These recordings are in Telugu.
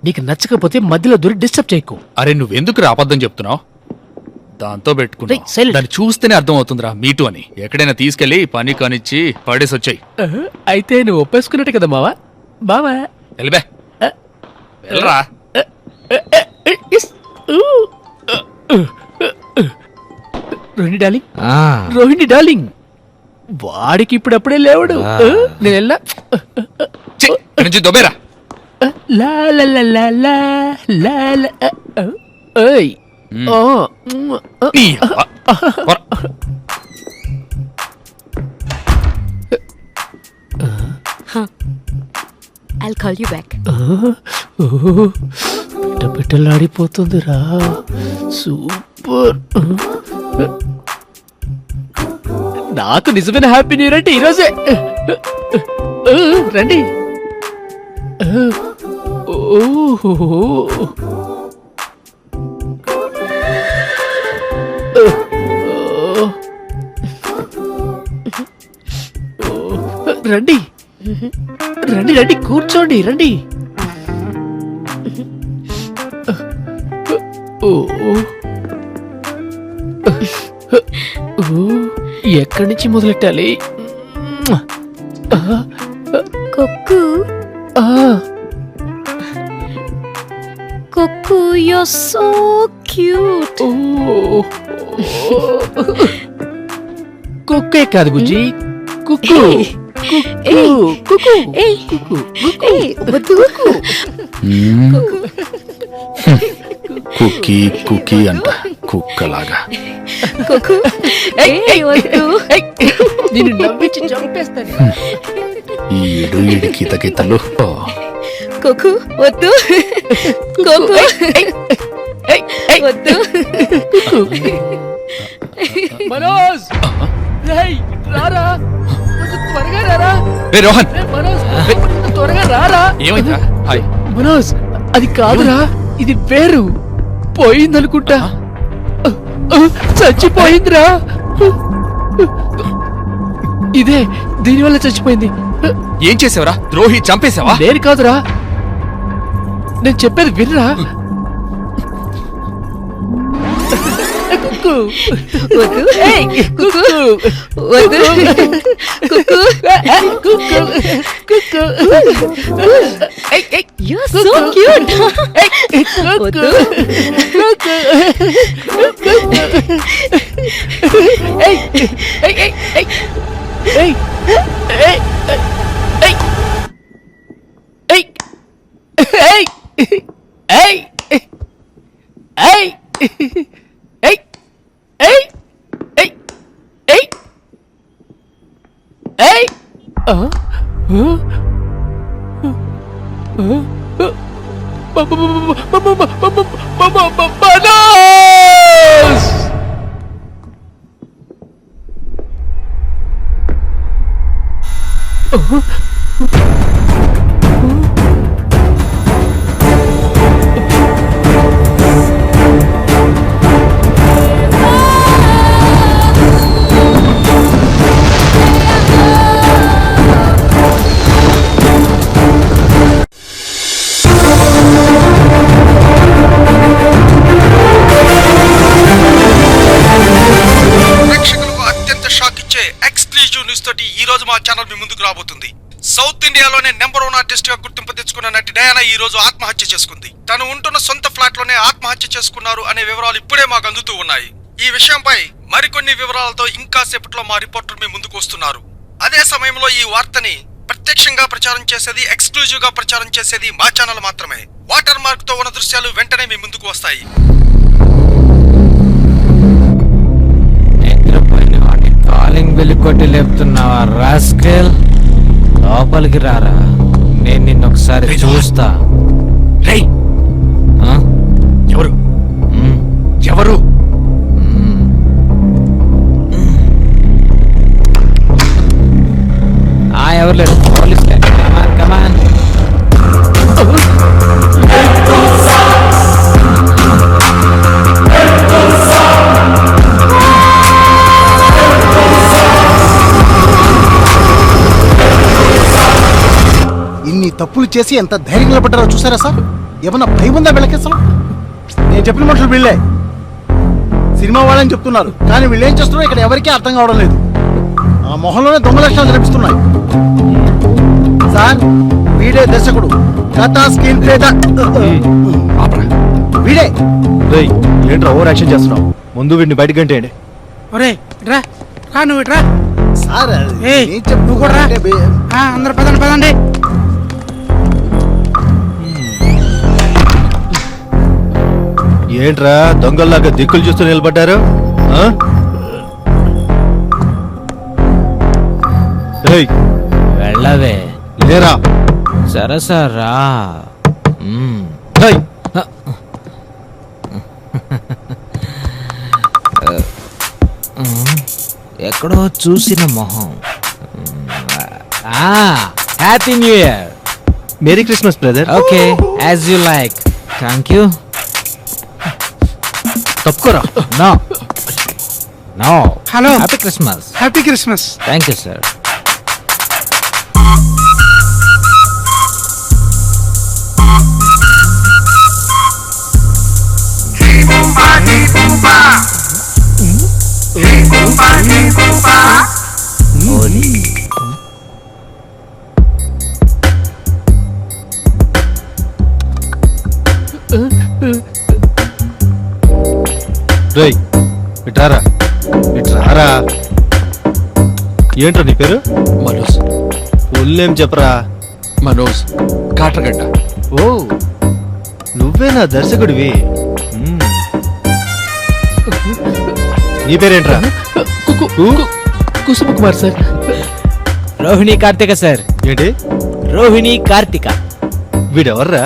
నీకు నచ్చకపోతే మధ్యలో దూరి డిస్టర్బ్ చేయకు. అరే నువ్వెందుకు అబద్ధం చెప్తున్నావు? దాంతో పెట్టుకున్నా రేయ్, silent. దాన్ని చూస్తేనే అర్థం అవుతుందిరా మీటు అని. ఎక్కడైనా తీసుకెళ్లి పని కానిచ్చి పడేసి వచ్చాయి. అయితే నువ్వు ఒప్పేసుకున్నట్టు కదా మావా. బావా వెళ్ళబే, వెళ్ళరా. రోహిణి డార్లింగ్, రోహిణి డార్లింగ్, వాడికి ఇప్పుడప్పుడే లేవడు. నేను వెళ్ళా. ఛీ, ఇక్కడి నుంచి దొబ్బేరా. లా లా లా లా లా లా లా. ఓయ్ ఓ నీ అవ్వ. పోరా. I'll call you back. పిట్టలాడిపోతుందిరా. సూపర్. నాకు నిజమైన హ్యాపీ న్యూ ఇయర్ అంటే ఈరోజే. రండి. రండి రండి రండి, కూర్చోండి, రండి. ఎక్కడి నుంచి మొదలెట్టాలి? Cuckoo, Cuckoo, you're so cute. కుక్కే కాదు బుజ్జి, కుక్కు. Hey, కుక్కు hey, కుక్కు. hey, వద్దు. కుకీ కుకీ అంట కుక్కలాగా. Cuckoo, hey, వద్దు. నేను నవ్వించి చంపేస్తాను. ఈడు ఈడికి తగితలు. Cuckoo, వద్దు. Cuckoo, వద్దు. మనోజ్, రేయ్ రారా, కొంచెం త్వరగా రారా. రే రోహన్, రే మనోజ్, కొంచెం త్వరగా రారా. ఏమైందిరా? హాయ్. మనోజ్, అది కాదురా, ఇది వేరు. పోయిందనుకుంటా. చచ్చిపోయిందిరా. ఇదే దీనివల్ల చచ్చిపోయింది. ఏం చేసావురా? ద్రోహి, చంపేశావా? నేను కాదురా, నేను చెప్పేది వినరా. కుక్కు, వద్దు. Hey, Cuckoo, వద్దు. Cuckoo, cook. you're so cute. వద్దు. ఈ రోజు మా ఛానల్ మీ ముందుకు రాబోతుంది. సౌత్ ఇండియాలోనే నెంబర్ 1 ఆర్టిస్ట్ గా గుర్తింపు తెచ్చుకున్న నటి డయానా ఈ రోజు ఆత్మహత్య చేసుకుంది. తను ఉంటున్న సొంత ఫ్లాట్ లోనే ఆత్మహత్య చేసుకున్నారు అనే వివరాలు ఇప్పుడే మాకు అందుతూ ఉన్నాయి. ఈ విషయంపై మరికొన్ని వివరాలతో ఇంకా సేపట్లో మా రిపోర్టర్ మీ ముందుకు వస్తున్నారు. అదే సమయంలో ఈ వార్తని ప్రత్యక్షంగా ప్రచారం చేసేది, ఎక్స్క్లూజివ్ గా ప్రచారం చేసేది మా ఛానల్ మాత్రమే. వాటర్ మార్క్ తో ఉన్న దృశ్యాలు వెంటనే మీ ముందుకు వస్తాయి. కాలింగ్ బెల్ కొట్టి లేపుతున్నావా రాస్కెల్? లోపలికి రారా, నేను నిన్నొకసారి చూస్తా. రేయ్, ఎవరు ఎవరు? ఎవరు లేరు, పోలీస్. కమాన్ కమాన్. ఇన్ని తప్పులు చేసి ఎంత ధైర్యం నిలబడ్డారో చూసారా సార్? ఏమన్నా భయం ఉందా వీళ్ళకి అసలు? నేను చెప్పిన మనుషులు వీళ్ళే, సినిమా వాళ్ళని చెప్తున్నారు, కానీ వీళ్ళు ఏం చేస్తున్నారో ఇక్కడ ఎవరికీ అర్థం కావడం లేదు. ఆ మొహంలోనే దొంగ లక్షణాలు కనిపిస్తున్నాయి. సార్, వీడే దర్శకుడు, కథ స్క్రీన్ ప్లే వీడే. ఏంట్రా ఓవర్ యాక్షన్ చేస్తున్నావు? ముందు వీడిని బయటకు గంటేయండి. ఒరే రా రా, నువ్వు ఇట్రా. సార్ ఏయ్, ఏం చెప్తూ నువ్వు కూడా రా. అందరు పదండి పదండి. ఏంట్రా దొంగల్లాగా దిక్కులు చూస్తూ నిలబడ్డారు? ఆ? ఏయ్, వెళ్ళవే. లేరా? సరే సరా. ఏయ్, ఎక్కడో చూసిన మొహం. Happy new year. Merry Christmas brother. Okay, as you like. Thank you. తప్పుకోరా. No no. Hello. Happy Christmas. Happy Christmas. Thank you sir. రేయ్, ఇట్రారా. ఇట్రారా. ఏంట్రా నీ పేరు? మనోజ్. ఫుల్ నేమ్ చెప్పరా. మనోజ్ కాట్రగడ్డ. ఓ, నువ్వేనా దర్శకుడివి? మ్మ్. నీ పేరేంట్రా? కుసుమ కుమార్ సార్. రోహిణి కార్తిక సార్. ఏంటి? రోహిణి కార్తిక. వీడెవర్రా?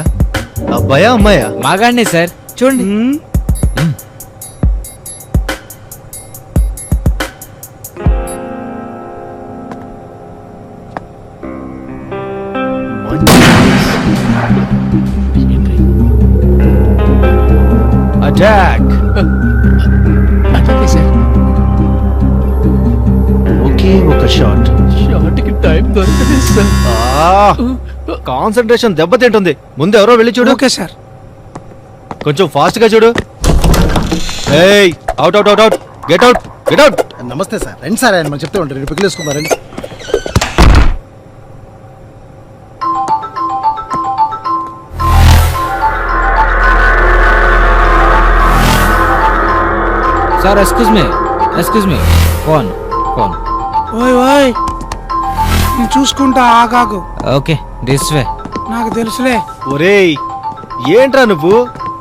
అబ్బాయా అమ్మాయా? మాగాడినే సార్, చూడండి. అటాక్. అలాగే సార్. ఒకే ఒక షాట్. షార్ట్కి టైం దొరకలేదు సార్. కాన్సంట్రేషన్ దెబ్బతింటుంది. ముందు ఎవరో వెళ్ళి చూడు. Okay sir. కొంచెం ఫాస్ట్ గా చూడు. ఏయ్, out out out out. Get out, get out. నమస్తే సార్, రండి సార్, ఆయన మనం చెప్తూ ఉంటారు, రేపు పిల్లలేసుకున్నారండి. Sir excuse me. ఫోన్. ఓయ్ ఓయ్, నేను చూసుకుంటా, ఆగాగు. Okay, this way. నాకు తెలుసులే. ఒరేయ్, ఏంట్రా నువ్వు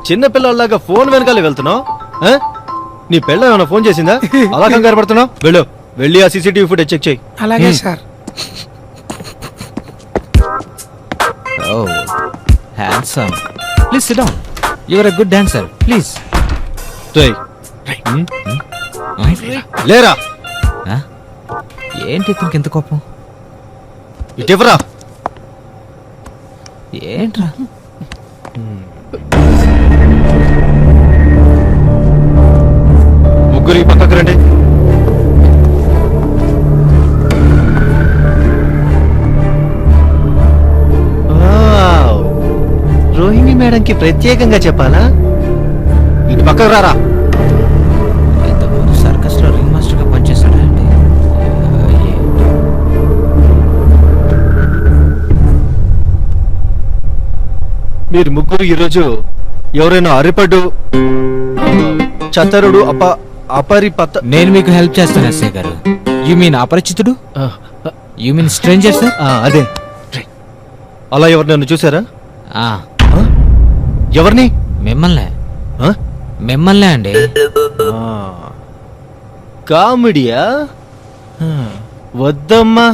చిన్న పిల్లల్లాగా ఫోన్ వెనకాల వెళ్తున్నావు? నీ పిల్ల ఏమైనా ఫోన్ చేసిందా? అలా కంగారు పడుతున్నావు? వెళ్ళి ఆ సీసీటీవీ ఫుటేజ్ చెక్ చేయి. అలాగే sir. Oh, handsome. Please sit down. You are a good dancer. Please. రేయ్, లేరా. ఏంటి ఇతనికి ఎంత కోపం? ఇటివరా. ఏంట్రా? ముగ్గురు ఈ పక్కకు రండి. రోహిణి మేడంకి ప్రత్యేకంగా చెప్పాలా? ఇటు పక్కకు రారా. ఇంతకుముందు సర్కస్ లో రింగ్ మాస్టర్ గా పనిచేశాడా అండి? మీరు ముగ్గురు ఈరోజు ఎవరైనా అరిపడు, చతరుడు, అపరిపత. నేను మీకు హెల్ప్ చేస్తాను ఎస్ఐ గారు. You mean Aparichitudu? You mean stranger sir? అదే. అలా ఎవరు నన్ను చూసారా? ఎవరిని? మిమ్మల్నే అండి. కామెడియా? వద్దమ్మా.